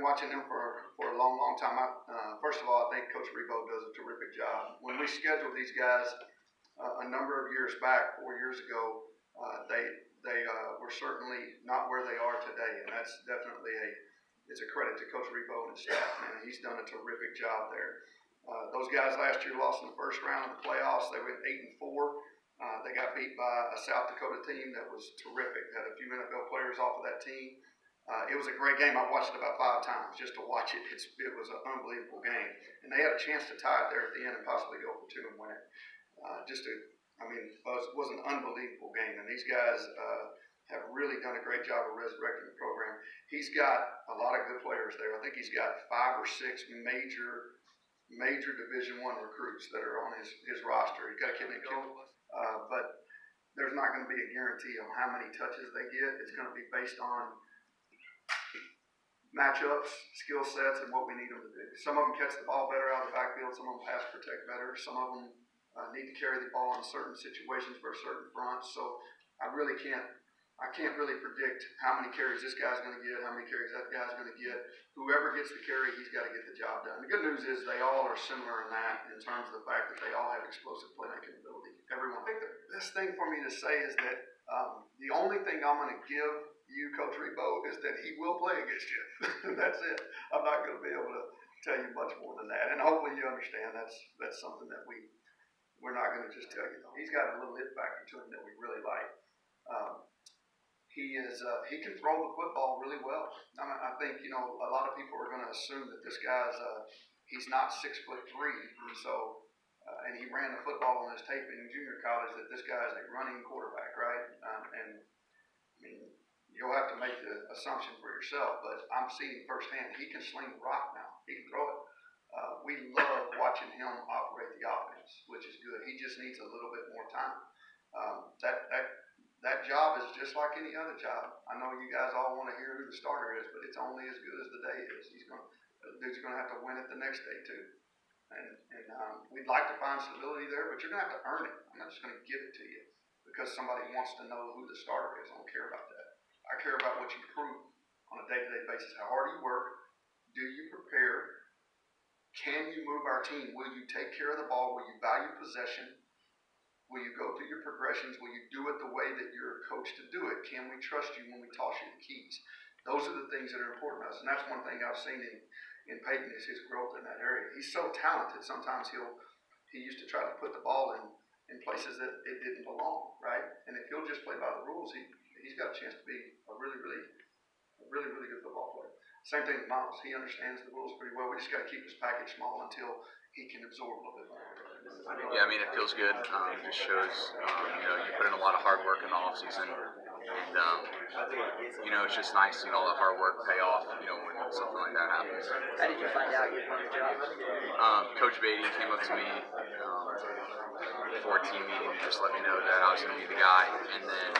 been watching them for a long, long time. First of all, I think Coach Rebo does a terrific job. When we scheduled these guys a number of years back, 4 years ago, they were certainly not where they are today, and that's definitely it's a credit to Coach Rebo and his staff. Man, he's done a terrific job there. Those guys last year lost in the first round of the playoffs. They went 8-4. They got beat by a South Dakota team that was terrific. Had a few NFL players off of that team. It was a great game. I watched it about 5 times just to watch it. It was an unbelievable game, and they had a chance to tie it there at the end and possibly go for 2 and win it. It was an unbelievable game, and these guys have really done a great job of resurrecting the program. He's got a lot of good players there. I think he's got 5 or 6 major Division I recruits that are on his roster. He's got a kid named Kim, but there's not going to be a guarantee on how many touches they get. It's going to be based on matchups, skill sets, and what we need them to do. Some of them catch the ball better out of the backfield. Some of them pass protect better. Some of them need to carry the ball in certain situations for certain fronts. So I can't really predict how many carries this guy's going to get, how many carries that guy's going to get. Whoever gets the carry, he's got to get the job done. The good news is they all are similar in that, in terms of the fact that they all have explosive playmaking ability. Everyone. I think the best thing for me to say is that the only thing I'm going to give you, Coach Rebo, is that he will play against you. That's it. I'm not going to be able to tell you much more than that. And hopefully you understand that's something that we're not going to just tell you. He's got a little hit factor to him that we really like. He can throw the football really well. I think a lot of people are going to assume that this guy's he's not 6'3", and so and he ran the football on his tape in junior college. That this guy is a running quarterback, right? You'll have to make the assumption for yourself, but I'm seeing firsthand he can sling the rock now. He can throw it. We love watching him operate the offense, which is good. He just needs a little bit more time. That job is just like any other job. I know you guys all want to hear who the starter is, but it's only as good as the day is. Dude's going to have to win it the next day too. And we'd like to find stability there, but you're going to have to earn it. I'm not just going to give it to you because somebody wants to know who the starter is. I don't care about that. I care about what you prove on a day-to-day basis. How hard you work? Do you prepare? Can you move our team? Will you take care of the ball? Will you value possession? Will you go through your progressions? Will you do it the way that you're coached to do it? Can we trust you when we toss you the keys? Those are the things that are important to us. And that's one thing I've seen in Peyton is his growth in that area. He's so talented. Sometimes he used to try to put the ball in places that it didn't belong, right? And if he'll just play by the rules, he's got a chance to be a really good football player. Same thing with Miles. He understands the rules pretty well. We just got to keep his package small until he can absorb a little bit more. Yeah, it feels good. It just shows, you put in a lot of hard work in the offseason. And, it's just nice seeing all the hard work pay off, when something like that happens. How did you find out you won the job? Coach Beaty came up to me before a team meeting and just let me know that I was going to be the guy. And then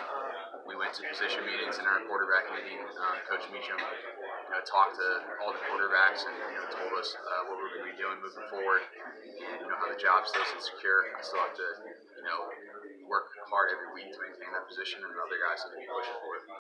we went to position meetings in our quarterback meeting. Coach Meacham talked to all the quarterbacks and told us what we're going to be doing moving forward. And how the job stays secure. I still have to work hard every week to maintain that position, and other guys have to be pushing for it.